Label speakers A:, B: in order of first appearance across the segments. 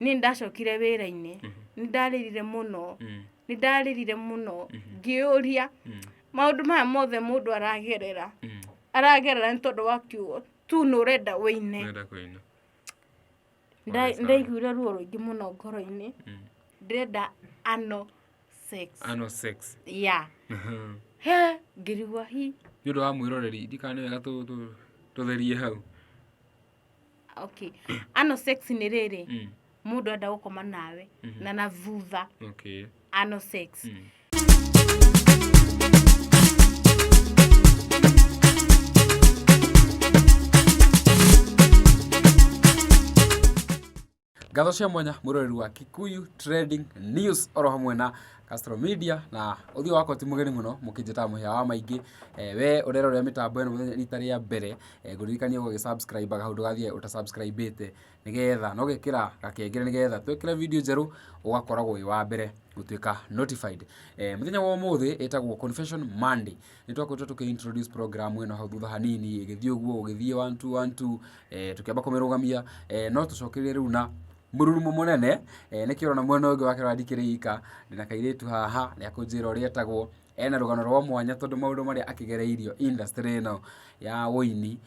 A: ni ndacokire wira-ini ni ndaririre muno ni ndaririre muno ngiuria maundu maya mothe mundu aragerera ntondu wa kiugo tu nurenda wine ndaiguire ruo ruingi muno ngoro-ini ndirenda ano sex yeah he ngirigwa hi
B: ndio wa mwiroreri ndikane wega tutherie hau
A: okay ano sex ni riri mundu enda gukoma nawe na thutha
B: okay
A: ano sex
B: Gatho cia mwanya murori wa Kikuyu Trending News oro hamwe na Castro Media na uthio wako ti mugeni muno mukinjita muhia wa maingi we urerorera mitambo eno muthenya rita ria mbere nguririkania gugusubscribe ga hundu gathie utasubscribe nigetha no gekira gakengere nigetha twekira video njeru ugakoragwo wi wa mbere gutuika notified muthenya wa umuthi etagwo Confession Monday nitwakwita tukiintroduce program eno hau thutha hanini igithio guo ugithie 1 tukiamba kumirugamia no tucokerie riu na mururumo munene nikirona mwena ungi wake radikirika ndina kairitu haha ni akunjira uri etagwo ena rugano rwa mwanya tondu maundu maria akigereirio industry eno ya woini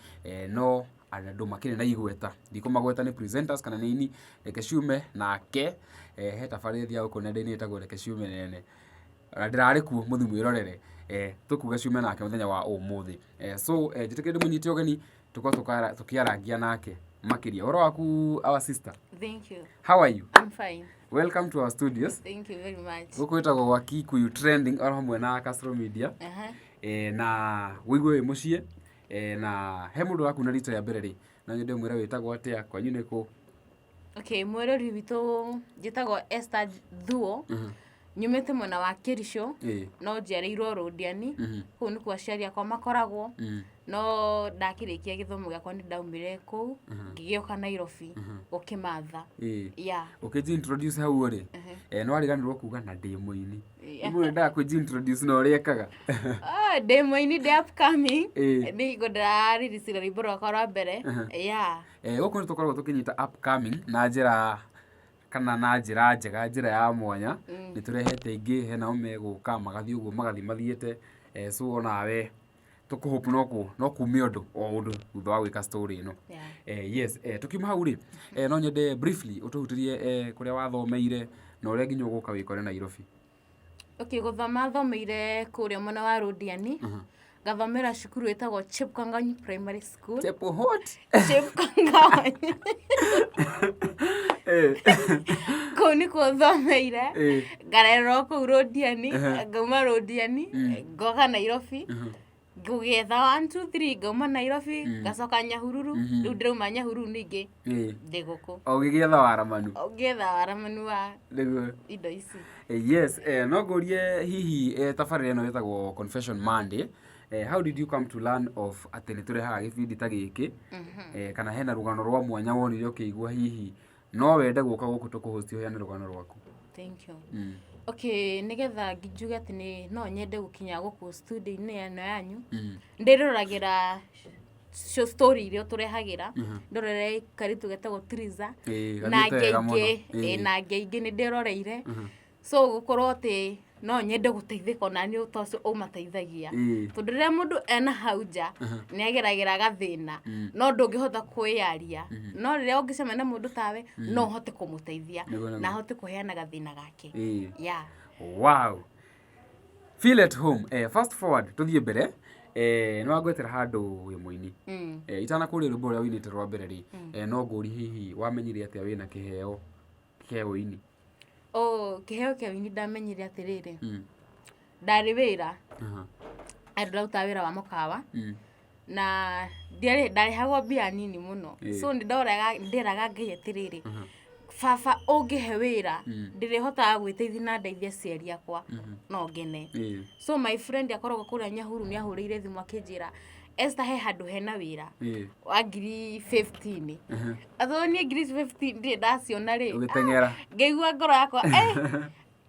B: no andu makire na igweta ndikumagweta ni presenters kana nini reke ciume nake he tabarithia guko nenda-ini etagwo reke ciume nene ndirari ku muthi mwirorere tukuga ciume nake muthenya wa umuthi so jitikire munyiti ogeni tukiarangia nake makiria oro waku our sister.
A: Thank you.
B: How are you?
A: I'm fine.
B: Welcome to our studios.
A: Thank you very much.
B: Gukwita go Kikuyu Trending oro hamwe na Castro Media. Na wigwe mucie na he mundu waku na rito ya mbere ri na nyende mwira witagwo atia kwanyu niku.
A: Okay, mwirori witu jitagwo Esther Thuo. Nyumete mwena wa Kirisho no njereirwo Rodiani hu ni kwa ciaria kwa makoragwo no ndakirikia githomo giakwa ni ndaumire ku ngigioka Nairobi ukimatha yeah
B: ukithi introduce hau uri no ariganirwo kuga na ndi Muini imwe nda ku introduce no riekaga
A: ndi Muini ndi upcoming ni goda release ri boro kwa mbere yeah
B: guku ni tukoragwo tukinyita upcoming na njira kana na njira njega njira ya mwanya ni turehete ingi hena umeguka magathi uguo magathi mathiete so nawe tukuhope no kumia undu o undu thutha wa gwika story ino yes tukiuma hau ri no nyende briefly utuhutirie kuria wathomeire na uria nginya uguka wikore Nairobi.
A: Okay, guthoma thomeire kuria mwena wa Rodiani gathomera cukuru etagwo Chepkanganyi Primary School. Chepkanganyi Kwanikwo thomeire ngarerwo kuu Rodiani ngauma Rodiani ngoka Nairobi ngugetha 1 2 3 ngauma Nairobi ngacoka Nyahururu riu ndirauma Nyahururu ningi ndi guku
B: ugigetha waramanu
A: wa
B: niguo
A: indo ici
B: yes no ngurie hihi tabarĩra ĩno ĩtagwo Confession Monday. How did you come to learn of atene turehaga gibindi ta giki kana hena rugano rwa mwanya wonire ukigwa hihi no wende guka guku tukuhosti hoya ni rugano rwaku?
A: Thank you. Okay, nigetha ngijuga ati no nyende gukinya guku studio ine eno yanyu ndiroragira show story iria turehagira ndorere karitu getagwo Thutha na ngeingĩ ni ndiroreire so gukorwo ati no nyende guteithika na ni utocio umateithagia tondu riria mundu ena hauja ni ageragira gathina no ndungihotha kwiyaria no riria ungicema na mundu tawe no hote kumuteithia na hote kuheana gathina gake yeah
B: wow feel at home fast forward tuthie mbere no agwetera handu wi Muini itana kuri rwimbo ria winite rwa mbere ri no nguri hihi wamenyire atia wina kiheo ini?
A: Kiheo kia wini ndamenyire atiriri ndari wira ndaruta wira wa mukawa na ndari hagwo mbia nini muno so ndiraga ngai atiriri baba ungihe wira ndirihota gwiteithia na ndeithia ciari akwa no ngene so my friend akoragwo kuria Nyahuru ni ahurire thimu akinjira Esther he handu hena wira wa ngiri 15 athoni ngiri 15 ndi ndaciona ri
B: ugitengera
A: ngeigua ngoro yakwa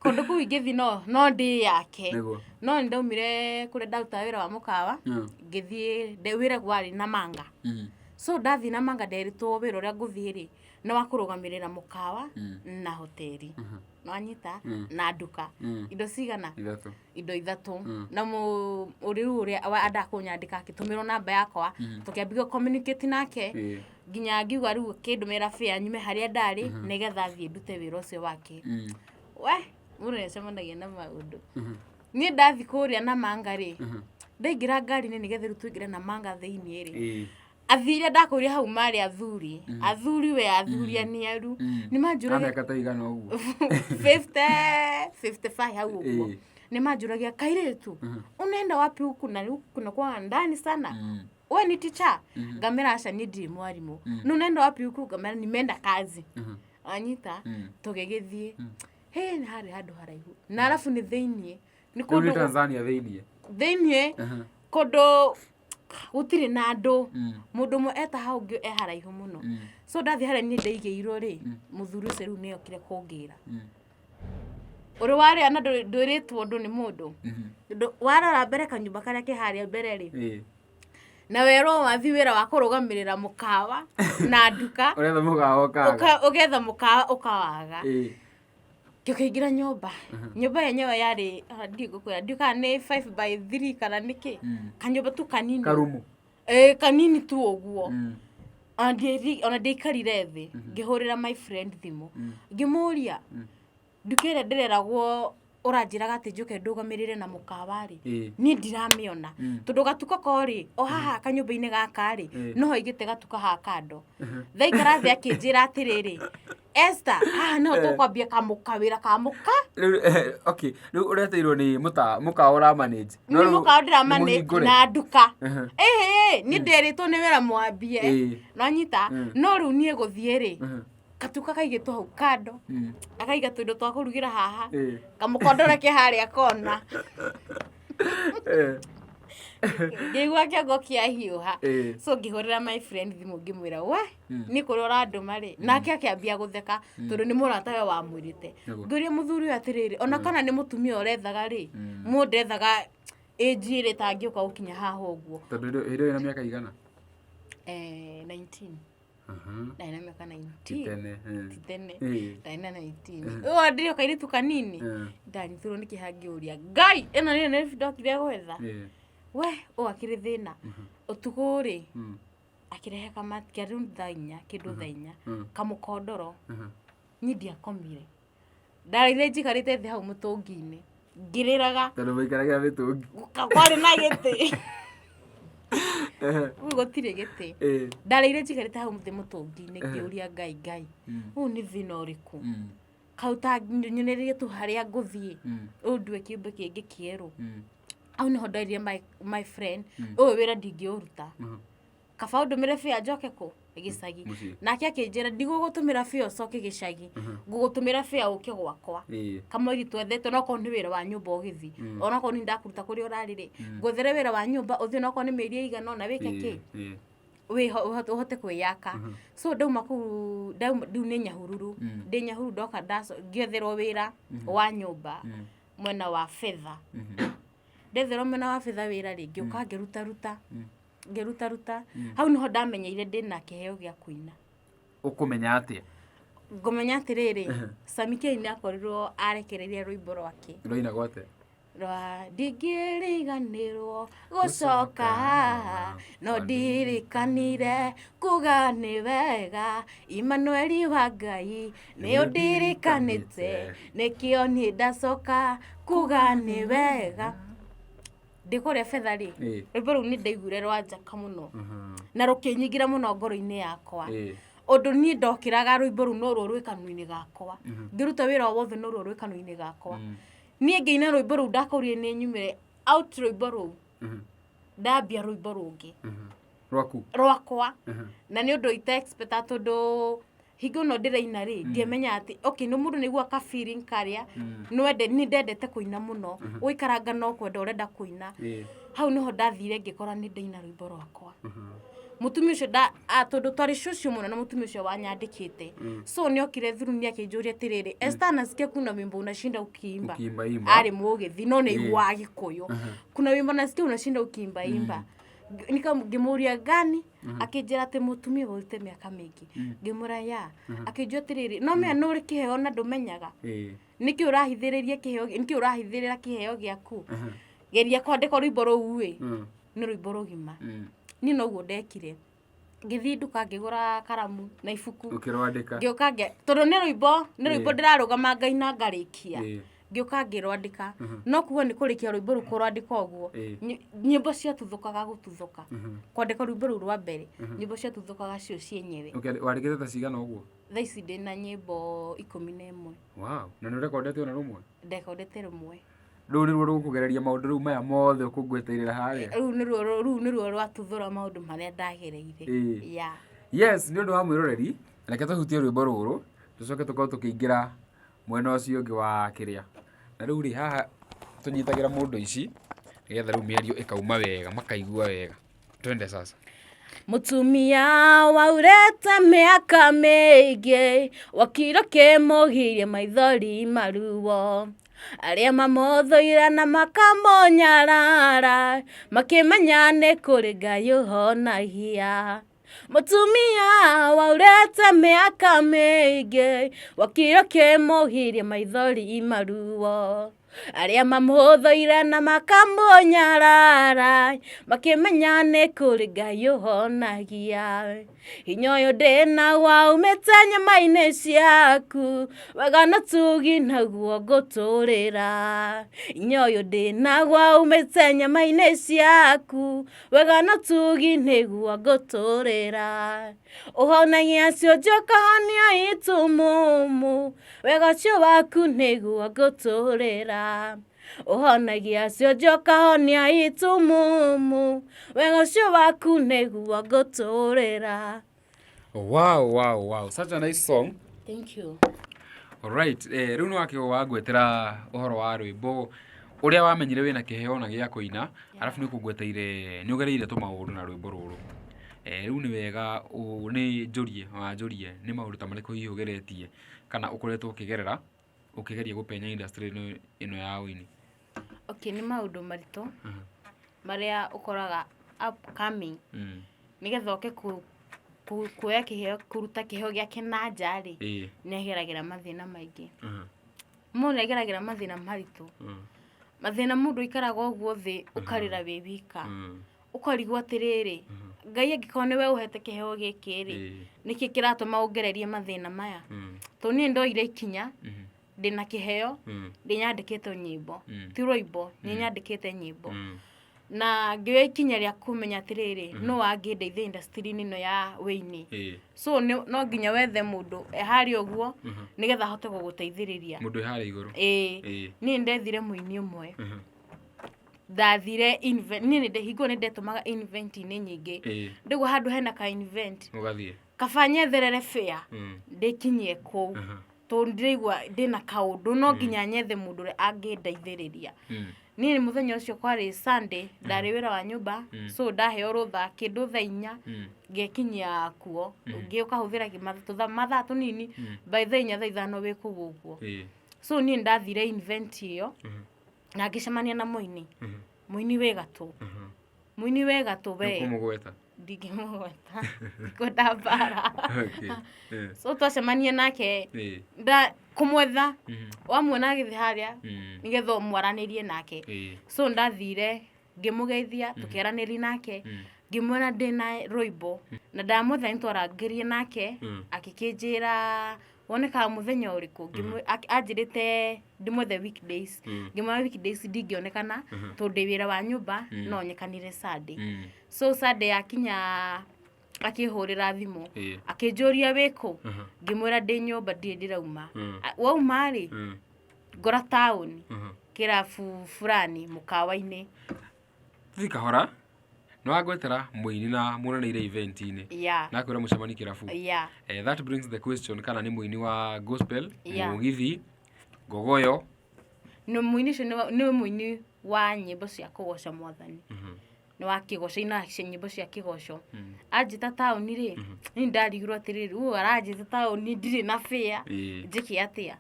A: kundu kuu ingithi no ndi yake no ndaumire kuria ndaruta wira wa mukawa ngithie wira gwari na manga so ndathi na manga nderitwo wira uria nguthie ri no wakurugamirira mukawa na hoteli no anyita na nduka indo cigana indo ithatu na uriru uria ada kunyandika akitumiro namba yakwa tukiambia communicate nake ginya ngiuga riu kindumira fare nyume haria ndari nigetha thie ndute wira ucio wake we mure cemanagia na maundu ni ndathi kuria na mangari ndaingira ngari ni nigetha riu tuingire na manga thiini ri athire ndakuria hau mari athuri we athuri aniaru ni manjuragia
B: amekata igana uguo
A: 55 hau uguo ni manjuragia Kairitu unaenda wapi huku na kuna kwa ndani sana wewe ni teacher ngamera aca ni ndi mwarimu no unaenda wapi huku ngamera nimeenda kazi anyita tugegithie he ni hari handu haraihu na alafu ni thiini
B: ni kundu Tanzania thiini
A: kondo gutire na andu mundu mwe eta hau ngi haraihu muno so ndathi haria ni ndaigeirwo ri muthuru ucio riu ni okire kungira uri wari ana nduritwo ndu ni mundu warora mbere kanyumba karia kiharia mbere ri na wero wathi wira wa kurugamirira mukawa na nduka ugetha mukawa ukawaga Kyokaingira nyumba yenyewe yari ndigukwira nduka ni 5x3 kana niki kanyumba tu kanini
B: karumu
A: kanini tu uguo ona ndikarire thi ngihurira my friend thimu ngimuria ndukire ndireragwo uranjiraga ati njuke ndugamirire na mukawari ni ndiramiona tondu gatuka kori o haha kanyumba-ini gaka ri no igite gatuka ha kando thaikara thi akinjira atiriri Esther no tukwambia kamukawira kamuka
B: okay riu ureteirwo ni muka ora manage
A: no muka ndira manage na nduka ni nderitwo ni wira mwambie no nyita no riu nie guthie ri katuka kaigitwo hau kando akaiga tuindo twa kurugira haha kamukondora ke haria kona ngigwa kiongo kia hiuha so ngihurira my friend thimu ngimwira we ni kurora andu mari nake akiambia gutheka tondu ni murata we wa mwirite nguria muthuri atiriri ona kana ni mutumia urethaga ri mundethaga age ri tangiuka gukinya haha uguo
B: tondu hiro ina miaka igana
A: 19 Daina miaka 19 titene daina 19 ndio Kairitu kanini ndani thuro nikihangiuria ngai eno ni ndokire gwetha we akire thina utuguri akirehe kama kiaru thainya kindu thainya kamukondoro ni ndiakomire ndarire njikarite thi hau mutungi-ini ngiriraga
B: tondu muikaragira mitungi
A: kwari na giti gutire giti ndarire njikarite hau mutungi-ini ngiuria ngai ni thina uriku kauta nyoneririe tu haria nguthie undue kiumbe kingi kieru au ni hodairie my friend wira ndingiuruta kaba undumire fare njoke ku gicagi nake akinjira ndigugutumira fare ucoke gicagi ngugutumira fare uke gwakwa kamweri twethete no ko ni wira wa nyumba ugithi ona ko ni ndakuruta kuri urarire nguthere wira wa nyumba uthi no ko ni meri igana ona wike ki we uhote kwiyaka so ndauma ku ndiu ni nyahururu ndi nyahuru ndoka ngietherwo wira wa nyumba mwena wa fedha ndethero mwena wa fedha wira ringi uka ngeruta hau niho ndamenyeire ndina kiheo gia kuina
B: ukumenya atia
A: ngumenya atiriri Samike ni akorirwo arekereria rwimbo rwake
B: roina gwate
A: rwa ndingiriganirwo gucoka no ndirikanire kuga ni wega Emmanuel wa Ngai ni undirikanite nikio ni ndacoka kuga ni wega ndikuria fedha ri rwimbo ru ni ndaigure rwanjaka muno na rukinyigira muno ngoro-ini yakwa undu ni ndokiraga rwimbo ru no rwikanu-ini gakwa ngiruta wira wothe no rwikanu-ini gakwa ni ngeina rwimbo ru ndakurie ni nyumire out rwimbo ru ndambia rwimbo rungi rwakwa na ni undu ite expect tondu hingo no ndiraina ri ndiamenya ati okay no mundu niguo ka feeling karia ni ndendete kuina muno uikaranga no kwenda urenda kuina hau niho ndathire ngikora ni ndaina rwimbo rwakwa mutumia ucio tondu twari cucio muno na mutumia ucio wanyandikite so ni okire thuru ni akinjuria atiriri Esther nasikia kuna wimbo unashinda ukiimba ari mugithi no ni igwa Gikuyu kuna wimbo nasikia unashinda ukiimba ngimuria gani akinjira ati mutumia urite miaka mingi ngimura ya akinjua tiriri no me no ri kiheo na ndumenyaga niki urahithiriria kiheo niki urahithirira kiheo giaku geria kwandika rwimbo ruu ni rwimbo rugima ni noguo ndekire ngithi nduka ngigura karamu na ibuku
B: ukirwandika
A: ngioka tondu ni rwimbo ndirarugama ngaina ngarikia ngioka ngirwandika no kuo ni kurikia rwimbo rukurwandika uguo nyimbo cia tuthukaga gututhuka kwandika rwimbo ru rwa mbere nyimbo cia tuthukaga cio cienyewe
B: wandikite ta cigana uguo
A: thaa ici ndina nyimbo 11
B: wow na ni recordete ona rumwe
A: ndekondete rumwe
B: rũu nĩruo rũkũgereria maũndũ rĩu maya mothe ũkũngweteirĩra harĩa
A: rũu nĩruo rwatuthũra maũndũ marĩa ndagereire
B: yes nĩ ũndũ wa mwĩroreri reke tũhutie rwĩmbo rũrũ tũcoke tũkorwo tũkĩingĩra mwena ũcio ũngĩ wa kĩrĩa na rĩu rĩ haha tũnyitagĩra mũndũ ici nĩgetha rĩu mĩario ĩkauma wega makaigua wega twende sasa
A: Mutumia waurete miaka mĩingĩ wakiro kĩmũgirie maithori maruo aria mamothoira na makamonyarara makimenya nĩ kũrĩ Ngai ũhonagia Mutumia waurete miaka mĩingĩ wakiro kĩmũgirie maithori maruo aria mamothoira na makamonyarara makimenya nĩ kũrĩ Ngai ũhonagia hinya ũyũ ndĩna waumĩte nyama-inĩ ciaku wega na tugi naguo ngũtũrĩra hinya ũyũ ndĩna waumĩte nyama-inĩ ciaku wega na tugi nĩguo ngũtũrĩra ũhonagia cionje ũkahonia itumumu wega ũcio waku nĩguo ngũtũrĩra ũhonagia cionje ũkahonia itumumu wega ũcio waku nĩguo ngũtũrĩra.
B: Wow, such a nice song.
A: Thank you.
B: Alright, rĩu nĩ wakĩgo wangwetera ũhoro wa rwĩmbo ũrĩa wamenyire wĩna kĩheo na gĩa kũina arabu nĩ ũkũngweteire nĩ ũgereire tũmaũndũ na rwĩmbo rũrũ rĩu nĩ wega nĩ njũrie nĩ maũndũ ta marĩkũ hihi ũgeretie kana ũkoretwo ũkĩgerera ũkĩgeria gũpenya industry ĩno ya ũini.
A: Okay, nĩ maũndũ maritũ marĩa ũkoraga upcoming nĩgetha ũke kuoya kĩheo kũruta kĩheo gĩake na nja rĩ nĩ ageragĩra mathĩna maingĩ mũndũ ageragĩra mathĩna maritũ mathĩna mũndũ ikaraga ũguo thĩ ũkarĩra wĩ wika ũkarigwo atĩrĩrĩ Ngai angĩkorwo nĩwe ũhete kĩheo gĩkĩ rĩ nĩkĩ kĩratũma ũngererie mathĩna maya to niĩ ndoire ikinya ndĩna kĩheo ndĩnyandĩkĩte nyĩmbo ti rwĩmbo nĩ nyandĩkĩte nyĩmbo na ngĩoya ikinya rĩa kũmenya atĩrĩrĩ no angĩndeithia industry-inĩ ĩno ya wĩini so no nginya wethe mũndũ harĩa ũguo nĩgetha ahote gũgũteithĩrĩria
B: mũndũ harĩa igũrũ
A: niĩ ndethire mũini ũmwe ndathire niĩ hingo nĩ ndetũmaga event-inĩ nyingĩ ndĩgwo handũ hena ka event
B: ũgathiĩ
A: kaba nyetherere fair ndĩkinyie kũu to ndĩraigua ndĩna kaũndũ no nginya nyethe mũndũ ũrĩa angĩndeithĩrĩria niĩ mũthenya ũcio kwarĩ Sunday ndarĩ wĩra wa nyũmba so ndaheo rũtha kĩndũ thaa 4 ngekinyia kuo ngĩũka hũthĩra mathaa tũnini by thaa 4 thaa 5 wĩ kũu ũguo so niĩ ndathire event ĩyo na ngĩcemania na mũini wĩ Gatu mũini wĩ Gatu we ndingĩmũgweta ngũnda mbara so twacemania nake kũmwetha wamuona agĩthiĩ harĩa nĩgetha mwaranĩrie nake so ndathire ngĩmũgeithia tũkĩaranĩria nake ngĩmwĩra ndĩna rwĩmbo na ndamwetha nĩtwarangĩrie nake akĩkĩnjĩra wonekaga mũthenya ũrĩkũ anjĩrĩte ndĩmwethe weekdays ngĩmwĩra weekdays ndingĩonekana tondũ ndĩ wĩra wa nyũmba no nyekanire Sunday so Sunday akinya akĩhũrĩra thimũ akĩnjũria wĩkũ ngĩmwĩra ndĩ nyũmba ndirĩ ndĩrauma wauma rĩ ngora taũni kĩrabu fulani mũkawa-inĩ
B: thikahora no agwetera mũini na muonanĩire event-inĩ na kwĩra mũcemani kĩrabu that brings the question kana nĩ mũini wa gospel mũgithi ngogoyo
A: no mũini ũcio nĩ mũini wa nyĩmbo cia kũgoca Mwathani nĩ wa kĩgoco ina nyĩmbo cia kĩgoco anjĩta taũni rĩ nĩ ndarigirwo atĩrĩrĩ ũũ aranjĩta taũni ndirĩ na fare njĩke atĩa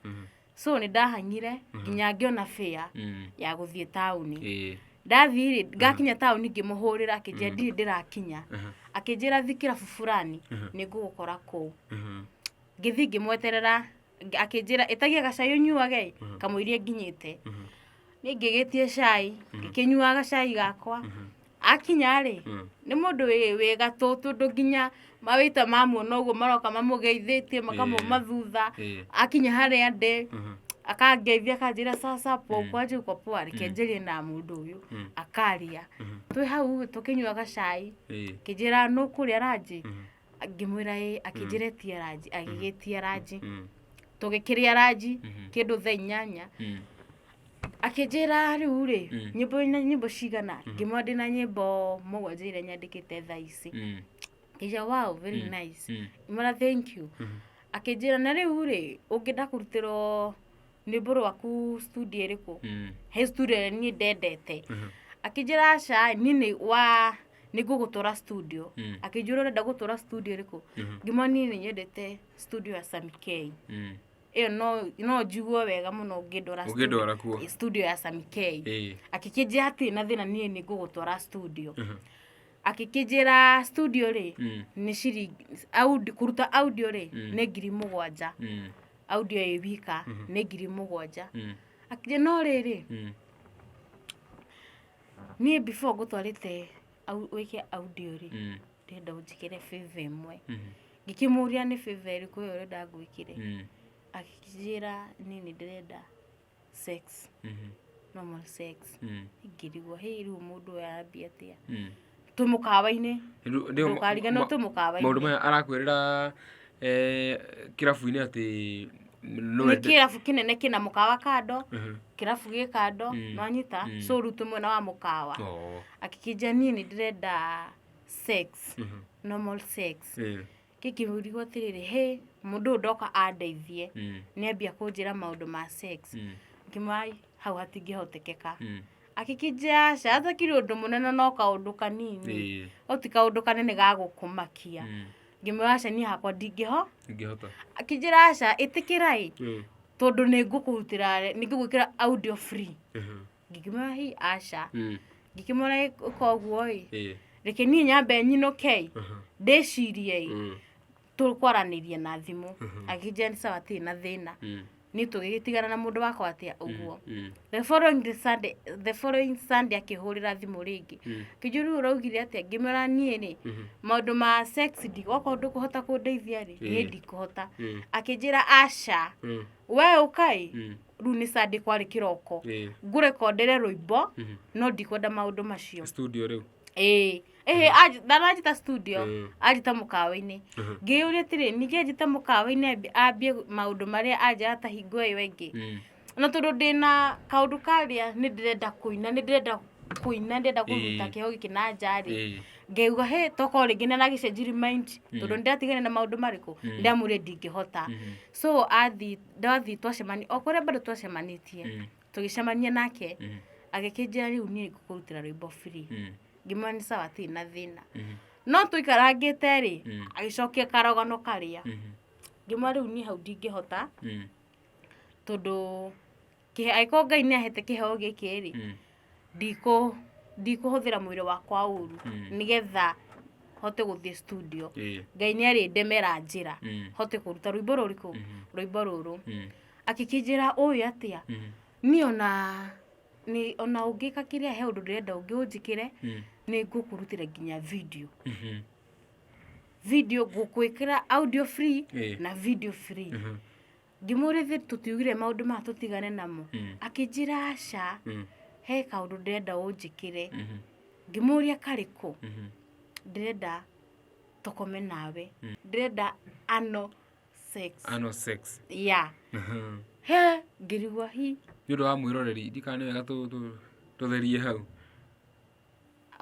A: so nĩ ndahangire nginya ngĩona fare ya gũthiĩ taũni ndathire ngakinya tauni ngimuhurira akinjia ndiri ndirakinya akinjira thikira fulani ningugukora ku ngithi ngimweterera akinjira etagia gacai unyuage kamwirie nginyite ningigitie cai ngikinyua gacai gakwa akinya ri ni mundu we Gatu tundu nginya mawita mamuona uguo maroka mamugeithitie makamuma thutha akinya haria ndi akangeithia akanjira sasa kwaje uko poa rikenjerie na mundu uyu akaria twi hau tukinyua gacai kijira no kuria raji ngimwira akinjire tie raji agigitie raji tugikiria raji kindu thaa 8 akinjira riu ri nyimbo cigana ngimwandi na nyimbo mugwanja iria nyandikite thaa ici kija wow very nice imara thank you akinjira na riu ri ungida kurutiro ni boro waku studio iriku he studio ni ndendete akinjira aca nini wa nigugutura studio akinjura urenda gutura studio iriku ngimoni ni nyendete studio ya Samikei iyo no njiguo wega muno ngindora studio ya Samikei akikinjira ati na thina ni nigugutura studio akikinjira studio ri ni shiri kuruta audio ri ni 7,000 audio ewika ni 7,000 akije no riri ni before gutwarite wike audio ri ndenda unjikire favor imwe ngikimuria ni favor iriku yo renda ngwikire akijira nini ndenda sex normal sex ngirigwo riu mundu yarambia atia tumukawa-ini ndukarigana tumukawa-ini
B: maundu maya arakwirira kirabu-ini ati
A: ni kirabu kinene kina mukawa kando kirabu gi kando nwanyita so rutu mwena wa mukawa akikija nini ndenda sex normal sex kikimurigwo atiriri he mundu ndoka andeithie ni ambia kunjira maundu ma sex ngimai hau hatingihotekeka akikija shaza kiri undu munene no kaundu kanini oti kaundu kanene ga gukumakia ngimwaca ni hakwa ndingihota akijira aca itikirai tondu ni ngugukira audio free ngikimwa hi aca ngikimora koguo reke ni nyambe nyinokei ndecirie tukwaranirie na thimu akijira ni sawa ti na thina ni tugitigana na mundu wakwa atia uguo the following Sunday akihurira thimu ringi kijuru uraugire atia ngimera nie ni maundu ma sex ndigoko ndukuhota kundeithia ri ni ndikuhota akijira aca we ukai ru ni Sunday kwari kiroko ngure kodere rwimbo no ndikwenda maundu macio
B: studio riu
A: ajita studio ajita mukawa-ini ngiyuria tiri ninge ajita mukawa-ini ambie maundu maria aja ata hingo iyo ingi na tondu ndina kaundu karia ni ndirenda kuina ndenda kuruta kiho gikina njari ngeuga he toko ringi na gicenjiri mind tondu ndatigane na maundu mariku ndamure ndingihota so ndathi twacemani okore bado twacemanitie tugicemania nake agikinjira riu ni ngukurutira rwimbo free ngimani sawa ti na thina no tuikarangite ri agicokia karogano karia ngimwa riu ni hau ndingihota tondu aiko Ngai ni ahete kiheo giki ri ndikuhuthira mwiri wakwa uru nigetha hote guthie studio Ngai ni ari ndemera njira hote kuruta rwimbo ruriku rwimbo ruru akikinjira uyu atia ni ona ungika kiria he undu ndirenda ungiunjikire ni ngukurutira nginya video gukwikira audio free na video free ngimurithi tutiugire maundu ma tutigane namo akinjira aca he kaundu ndirenda unjikire ngimuria kariku ndirenda tukome nawe ndirenda ano sex ya he ngirigwa hi
B: ndu wa mwiroreri ndikane wega tutherie hau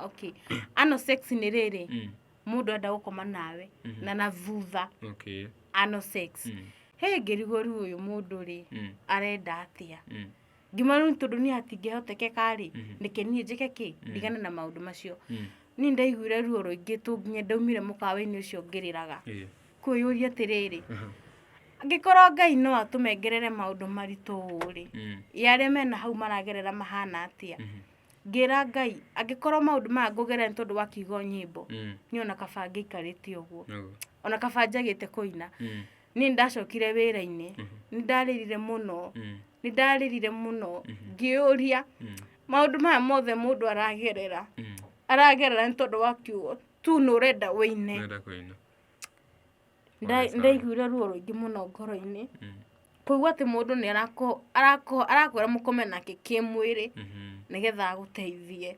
A: okay ano sex ni riri mundu enda gukoma nawe na thutha ano sex he ngirigwo riu uyu mundu ri arenda atia ngimaru tondu ni atingihotekeka ri nike ni njike ki ndigane na maundu macio ni ndaiguire ruo ruingi tunginya ndaumire mukawa-ini ucio ngiriraga kuyuria atiriri ngikorwo Ngai no atumengerere maundu maritu uri yaria mena hau maragerera mahana atia ngira Ngai angikorwo maundu ma ngugera ntondu wa kiugo nyimbo ni ona kaba ngikarite uguo ona kaba njagite kuina ni ndacokire wira-ini ni ndaririre muno ngiuria maundu maya mothe mundu aragerera ntondu wa kiugo tu no renda wine ndaiguire ruo ruingi muno ngoro-ini kuigua ati mundu ni arakwira mukome nake kimwiri nigetha aguteithie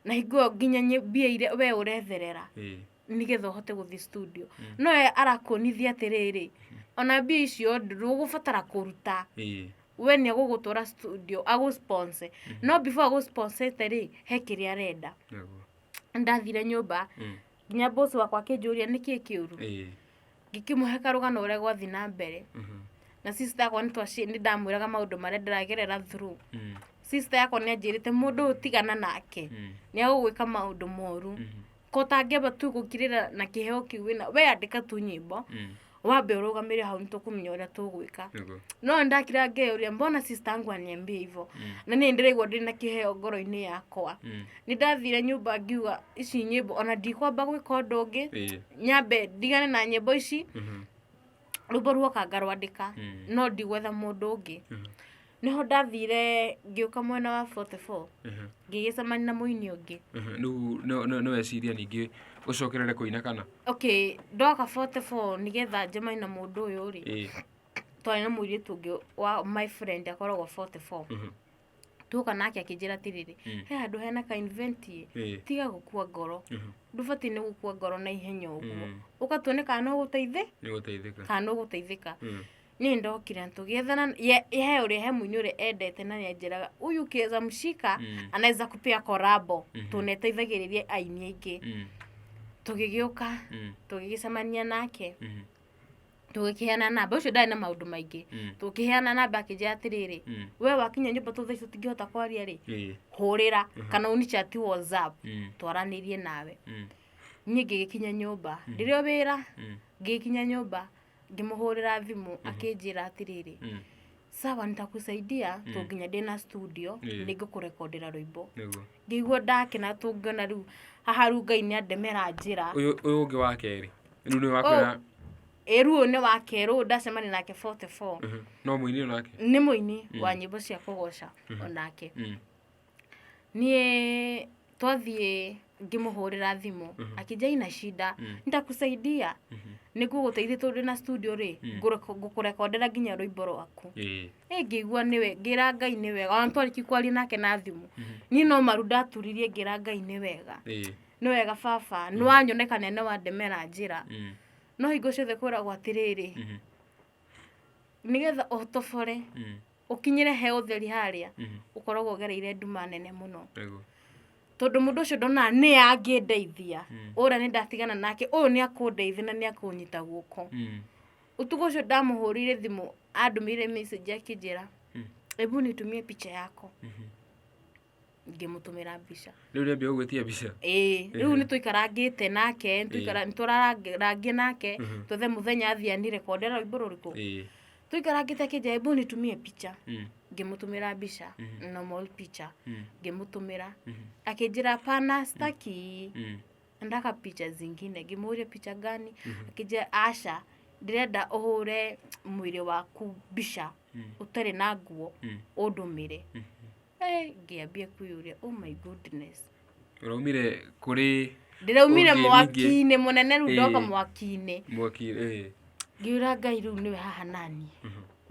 A: na hingo nginya mbia ire we uretherera nigetha uhote guthii studio no arakonithia atiriri ona mbia icio ndugubatara kuruta we ni agugutwara studio agusponsor no before agusponsor ri he kiria arenda ndathire nyumba nginya boss wakwa akinjuria niki kiuru ngikimuhe karugano uria gwathi na mbere na sister yakwa ni ndamwiraga maundu maria ndiragerera through sister yakwa ni anjirite mundu utigana nake ni agugwika maundu moru ko tangeba tu gukirira na kiheo kiu wina we andika tu nyimbo wambe urugamire hau nitukumenya uria tugwika no ndakira ngeuria mbona sister yangu aniambia hivyo na ni ndirigwa ndina kiheo ngoro-ini yakwa ni ndathire nyumba ngiuga ici nyimbo ona ndikwamba gwika undu ungi nyambe ndigane na nyimbo ici rwimbo ruoka ngarwandika no ndigwetha mundu ungi niho ndathire ngiuka mwena wa 44 ngigicemania na muini ungi
B: no weciria ningi ucokerere kuina kana
A: okay ndoka 44 nigetha njemania na mundu uyu ri twari na muiritu ungi wa my friend akoragwo 44 tuka nake akinjira tiriri he andu hena ka invent tiga gukua ngoro ndubati ni gukua ngoro na ihenya uguo ukatune kana uguteithika ni ndokira tugiethana ye uri he muini uri endete na njiraga uyu kiza mshika anaweza kupea korabo tuneteithagiririe aini aingi tugigiuka tugigicemania nake tugikiheana namba ucio ndari na maundu maingi tugikiheana namba akinjira atiriri we wakinya nyumba tuthe icio tingihota kwaria ri hurira kana uni chat WhatsApp twaranirie nawe ni ngigikinya nyumba ndirio wira ngikinya nyumba ngimuhurira thimu akinjira atiriri sawa nitakusaidia tunginya ndina studio nigukurekondera rwimbo ngigua ndakena tungana riu haharu Ngai ni andemera njira
B: uyu ungi wa keri riu ni wakwira
A: riu ni wa keru ndacemania nake 44
B: no muini onake
A: ni muini wa nyimbo cia kugoca onake nie twathie ngimuhurira thimu akinja ina shida nitakusaidia niguguteithia tundu na studio ri ngukurekondera nginya rwimbo rwaku ngigua niwe ngira Ngai ni wega ona twariki kwaria nake na thimu ni no maru ndaturirie ngira Ngai ni wega ni wega baba ni wanyoneka nene wa ndemera njira no hingo ciothe kwiragwo atiriri nigetha utobore ukinyire he utheri haria ukoragwo gereire nduma nene muno tondu mundu ucio ndona ni angindeithia ura ni ndatigana nake uyu ni akundeithia na ni akunyita guoko utugo ucio ndamuhurire thimu andumire message akinjira ebu nitumie picha yako ngimutumira mbica
B: riu ni mbia gwetia mbica
A: riu ni tuikarangite nake turarangie nake tuthe muthenya athianire kondera rwimbo ruriku tuikarangite akinjira ebu nitumie picha ngimutumira mbica normal picha ngimutumira akinjira pana staki ndaka picha zingine ngimuria picha gani akinjira asha ndirenda uhure mwiri waku mbica utari na nguo undumire ngiambia kuyuria oh my goodness
B: uraumire kuri
A: ndiraumire mwaki-ini munene riu ndoka mwaki-ini ngiura Ngai riu niwe haha nani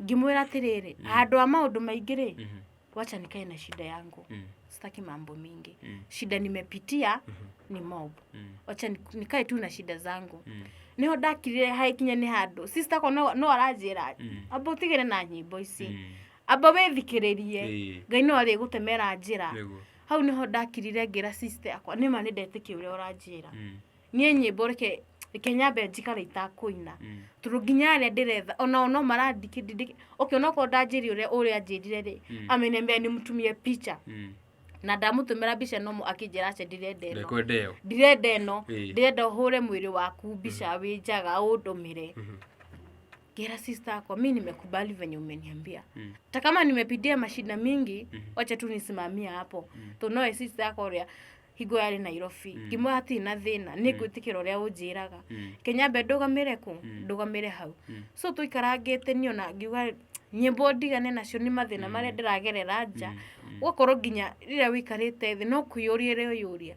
A: ngimwira atiriri handu a maundu maingi ri wacha nikae na shida yangu sitaki mambo mingi shida nimepitia ni mob wacha nikae tu na shida zangu niho ndakirire haikinya ni handu sister ko no aranjira abo tigire na nyimbo ici abo withikiririe Ngai no ari gutemera njira hau niho ndakirire ngira sister yakwa nima ni ndetike uria uranjira nie nyimbo reke nyambe njikara itakuina turuginya aria ndiretha ona no marandiki okay no ko ndanjiri uria njirire ri amenembe ni mutumie picha na ndamutumira mbica no akinjira ace ndirenda ino ndirenda uhure mwiri waku mbica wi njaga undumire Ngera sister yako mimi nimekubali venye umeniambia. Hata kama nimepitia mashida mingi, acha tu nisimamia hapo. Tunoe sister yako ria higo yari Nairobi. Kimwe hati na thina ni gwitikira ria unjiraga. Kenyambe ndugamire ku, ndugamire hau. So tuikarangite niona ngiuga nyimbo ndigane nacio ni mathina maria ndiragerera nja. Ugakorwo nginya rira wikarite thi no kuyuria uyuria.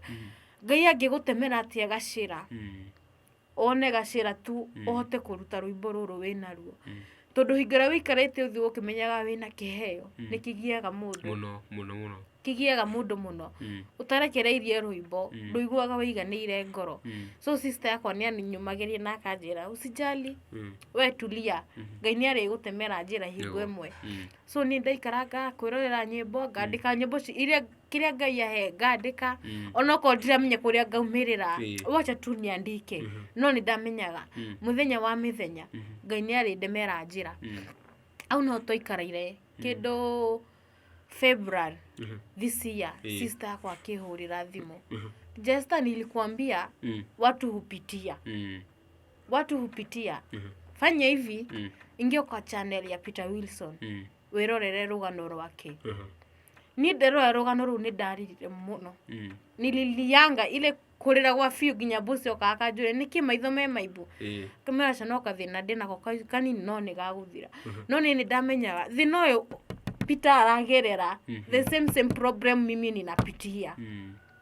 A: Ngai angigutemera atia gacira. One gacira tu ohote kuruta rwimbo ruru wina ruo. Tondu hingara wikarite uthi ukimenyaga wina kiheo nikigiaga mundu
B: muno
A: kigiaga mundu muno utarekereirie rwimbo nduiguaga wiganire ngoro. So sister yakwa ni anyumagirie na akanjira usijali we tulia Ngai ni ari gutemera njira hingo imwe. So ni ndaikaranga kwirorera nyimbo ngandika nyimbo iria kiria Ngai ahe ngandika ona ko ndiramenya kuria ngaumirira wacha tu niandike no ni ndamenyaga muthenya wa mithenya Ngai ni ari ndemera njira. Au no toikaraire kindu February this year sister yako akihurira thimu. Jesta nilikwambia watu hupitia fanya hivi ingia kwa channel ya Peter Wilson wirorere rugano rwake. Ni nderora rugano ru ni ndarire muno nililianga ile kurira gwa fiu ginya busi okakanjure niki maitho me maibu kamera cano kathina ndina ko kanini no ni gaguthira no ni ndamenyaga thina uyu Peter aragerera the same problem mimi ninapitia.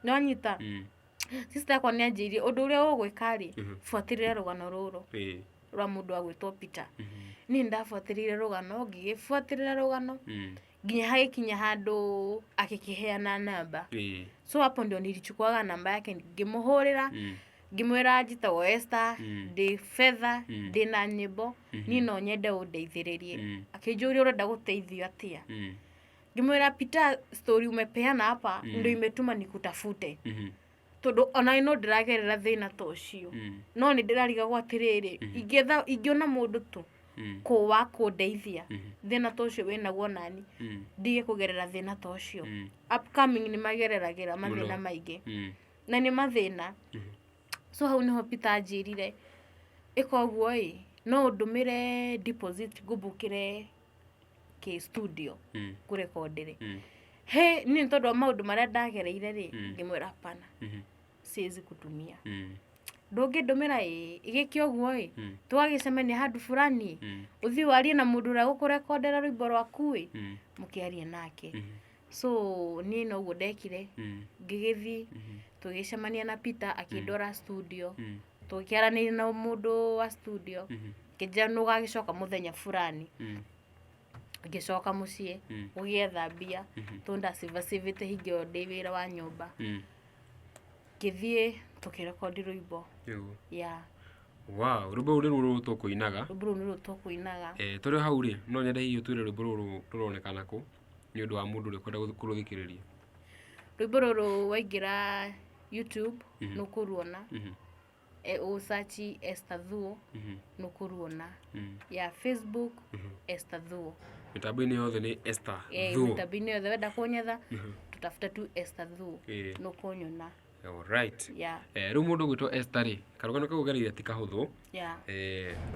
A: No anyita sister yako ni anjirie undu uria ugwikari fuatirira rugano ruru rwa mundu agwitwo Peter. Ni ndafuatirire rugano ngigifuatirira rugano nginya hagikinya handu akikiheana namba. So hapo ndio nilichukua namba yake ngimuhurira ngimwira njitagwo Esther ndi fedha ndi na nyimbo ni no nyende undeithiririe. Akinjuria urenda guteithio atia. Ngimwira Peter story umepeana hapa ndio imetuma nikutafute. Tondu ona ino ndiragerera thina tocio no ni ndirariga gwatiriri ingiona mundu tu ko wa kundeithia thina tocio winaguo nani ndige kugerera thina tocio. Upcoming ni magereragira mathina maingi na ni mathina. So hau niho Peter anjirire ikoguo no ndumire deposit ngubukire ke studio kurekondere. He ni tondu wa maundu maria ndagereire ri ngimwira hapana siwezi kutumia. Ndungindumira igiki oguo twagicemania handu fulani uthi warie na mundu ura gukurekondera rwimbo rwaku mukiarie nake. So ni no uguo ndekire ngigithi tugicemania na Peter akindora studio tukiaranira na mundu wa studio kija nugagicoka muthenya fulani ngicoka mucie ugietha mbia tunda sivite higio ndivira wa nyumba ngithie tukirekondi rwimbo
B: wow rwimbo ruru tukuinaga turi hau ri no nyende hiyo twire rwimbo ruru ruronekana ku ni undu wa mundu uri kwenda kuruthikiriria.
A: Rwimbo ruru waingira YouTube nukuruona usearch Esther Thuo nukuruona ya Facebook Esther Thuo
B: mitambo-ini yothe ni Esther Thuo
A: mitambo-ini yothe wenda kunyetha tutafuta tu Esther Thuo nukunyona.
B: Alright. Riu mundu gwitwo Esther ri karugano kagugereire ti kahuthu.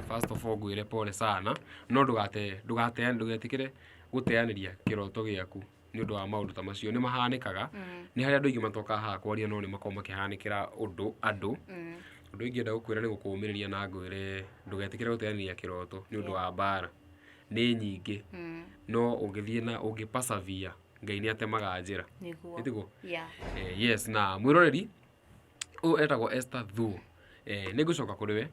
B: First of all ngwire pole sana no ndugetikire guteaniria kiroto giaku ni undu wa maundu ta macio ni mahanikaga ni hari andu ingi matoka haha kwaria no ni makoma kihanikira andu undu ingienda gukwira ni gukumiriria na ngwire ndugetikire guteaniria kiroto ni undu wa bara ni nyingi no ungithie na ungipasavia Ngai ni atemaga njira niguo. Yes na mwiroreri u etagwo Esther Thuo ni ngucoka kuri we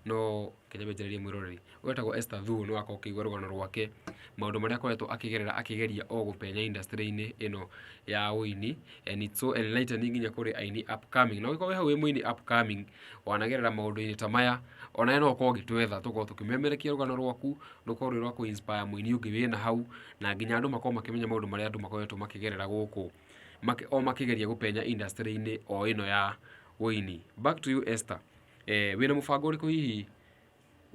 B: no kenyemejererie mwiroreri u etagwo Esther Thuo no akoka igwa rugano rwake maundu maria akoretwo akigeria o gupenya industry-ini ino ya uini and it's so enlightening nginya kuri aini upcoming no giko we hau muini upcoming wanagerera maundu-ini ta maya ona no ko gitwetha tuko tukimemerekia rugano rwaku nuko rwa ku inspire muini ungi wina hau na nginya andu makoma kimenya maundu maria andu makoretwo makigerera guku makigeria gupenya industry-ini o ino ya uini. Back to you Esther. Wina mubango uriku hihi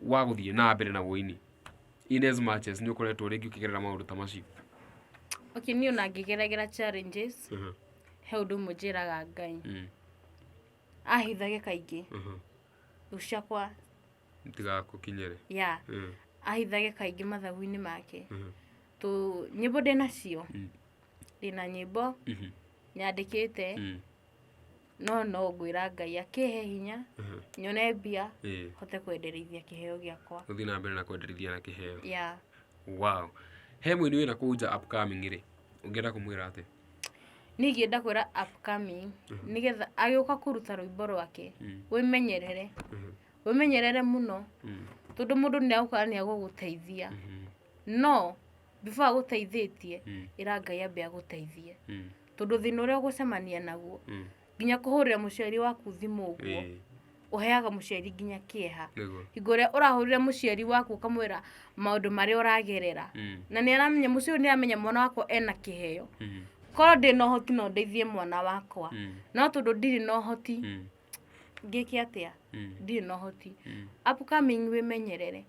B: wa guthie na mbere na uini in as much as ni ukoretwo ringi ukigerera maundu ta macio?
A: Okay ni ona ngigeragera challenges he undu mujiraga Ngai ahithage kaingi uciakwa
B: ntiga kukinyere
A: ahithage kaingĩ mathagu-inĩ make tu nyĩmbo ndĩnacio ndĩna nyĩmbo nyandĩkĩte no ngwĩra Ngai akĩhe hinya nyone mbia hote kwenderithia kĩheo gĩakwa
B: ũthiĩ na mbere na kwenderithia na kĩheo
A: yeah.
B: Wow. He mũini wĩna kũu nja upcoming rĩ ũngĩenda kũmwĩra atĩ
A: niĩ ingĩenda kwĩra upcoming nĩgetha agĩũka kũruta rwĩmbo rwake wĩmenyerere mũno tondũ mũndũ nĩagũka nĩagũgũteithia no before agũteithĩtie ĩra Ngai ambe agũteithie tondũ thĩna ũrĩa ũgũcemania naguo nginya kũhũrĩra mũciari waku thimũ ũguo ũheaga mũciari nginya kĩeha hingo ĩrĩa ũrahũrĩra mũciari waku ũkamwĩra maũndũ marĩa ũragerera na nĩaramenya mũciari ũyũ nĩaramenya mwana wakwa ena kĩheo korwo ndĩ na ũhoti no ndeithie mwana wakwa no tondũ ndirĩ na ũhoti ngĩke atĩa ndirĩ na ũhoti upcoming wĩmenyerere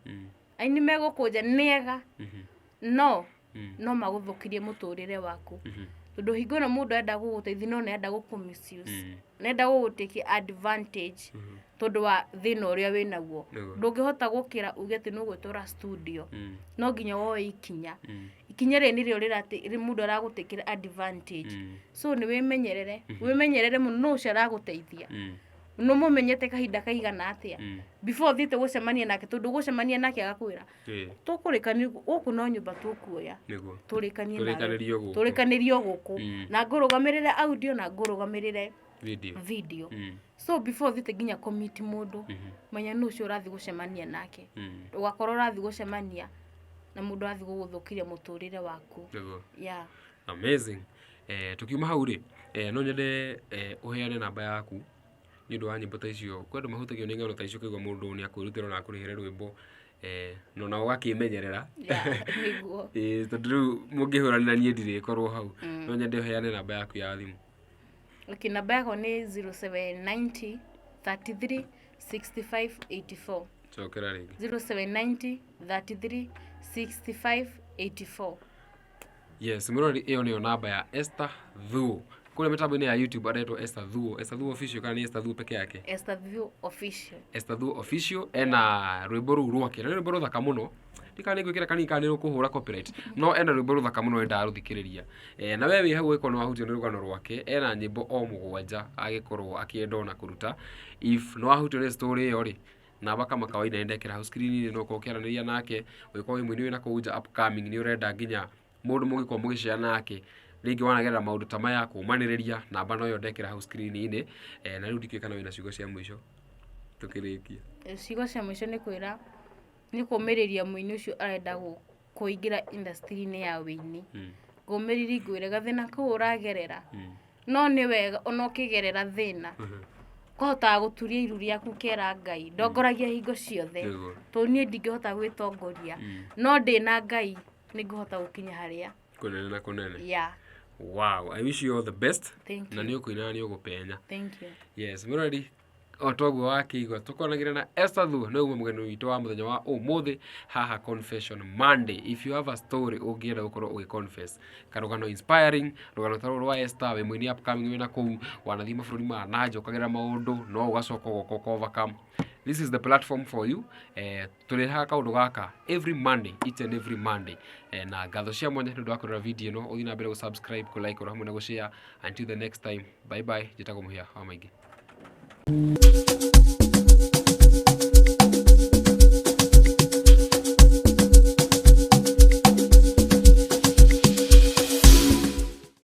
A: aini megũkũnja nĩega no magũthũkĩrie mũtũrĩre waku tondũ hingo ĩno mũndũ enda gũgũteithia no nenda gũkũ-misuse nenda gũgũtake advantage tondũ wa thĩna ũrĩa wĩnaguo ndũngĩhota gũkĩra uge atĩ nũgwĩtwara studio no nginya woe ikinya rĩrĩ nĩrĩo rĩratĩ mũndũ aragũtakĩra advantage so nĩ wĩmenyerere mũno no ũcio aragũteithia no mũmenyete kahinda kaigana atĩa before thiĩte gũcemania nake tondũ gũcemania nake agakwĩra tũkũrĩkanĩria gũkũ no nyũmba tũkuoya tũrĩkanĩrio gũkũ na ngũrũgamĩrĩre audio na ngũrũgamĩrĩre video so before thiĩte nginya commit mũndũ menya nũ ũcio ũrathiĩ gũcemania nake ũgakorwo ũrathiĩ gũcemania na mũndũ arathiĩ gũgũthũkĩria mũtũrĩre waku yeah.
B: Amazing. Tukiuma hau rĩ no nyende ũheane namba yaku nĩ ũndũ wa nyĩmbo ta icio kwendũ mahutagio nĩ ng'ano ta icio kũigua mũndũ nĩ akwĩrutĩra na akũrĩhĩre rwĩmbo no na ũgakĩmenyerera
A: Niguo
B: tondũ rĩu mũngĩhũrani na niĩ ndirĩkorwo hau no nyende ũheane namba yaku ya thimũ
A: namba yakwa nĩ 0790 33 65 84
B: cokera rĩngĩ
A: 0790 33 65 84
B: yes mũrori ĩyo nĩyo namba ya Esther Thuo kule mitambo-inĩ ya YouTube aretwo Esther Thuo official kana ni Esther Thuo peke yake
A: Esther Thuo
B: official ena rwĩmbo rũu rwake na rwĩmbo rũthaka mũno ndikane gwĩkĩra kanini kũhũra copyright no ena rwĩmbo rũthaka mũno enda rũthikĩrĩria na wewe wĩ hau ĩkorwo wahutio nĩ rũgano rwake ena nyĩmbo o mũgwanja agĩkorwo akĩenda na kũruta if no wahutio nĩ story ĩyo rĩ namba kama kawaida endekera house screen no ũkĩaranĩria nake ũgĩkorwo mwini wĩna kũu upcoming nĩ ũrenda nginya mũndũ mũgĩkorwo mũgĩcea nake rĩngĩ wanagerera maũndũ ta maya kũmanĩrĩria namba no yo ndekera house screen-inĩ na rĩu ndikĩũĩ kana wĩna ciugo cia mũico tũkĩrĩkia
A: ciugo cia mũico nĩ kwĩra nĩ kũmĩrĩria mũini ũcio arenda kũingĩra industry-inĩ ya wĩini ngũmĩriri ngwĩre gathĩna kau ũragerera no nĩ wega ona ũkĩgerera thĩna kũhotaga gũturia iru rĩaku kera Ngai ndongoragia hingo ciothe tondũ niĩ ndingĩhota gwĩtongoria no ndĩna Ngai nĩngũhota gũkinya harĩa
B: kũnene na kũnene
A: yeah.
B: Wow, I wish you all the best.
A: Thank you.
B: Na nĩũkũina na nĩũgũpenya.
A: Thank you.
B: Yes, mũrori otoguo wakĩigua tũkonagĩra na Esther Thuo nĩguo mũgeni witũ wa mũthenya wa ũmũthĩ haha Confession Monday. If you have a story ũngĩenda gũkorwo ũgĩ-confess karũgano inspiring rũgano ta rũrũ rwa Esther wĩ mũini upcoming wĩna kũu wanathiĩ mabũrũri ma nanja ũkagerera maũndũ no ũgacoka ũgoka overcome. This is the platform for you. Tũrehaga kaũndũ gaka every Monday, each and every Monday. Na ngatho cia mwanya nĩ ũndũ wa kũrora video ĩno ũthiĩ na mbere gũ-subscribe, kũ-like, oro hamwe na gũ-share. Until the next time, bye bye. Njĩtagwo mũhĩa wa maingĩ.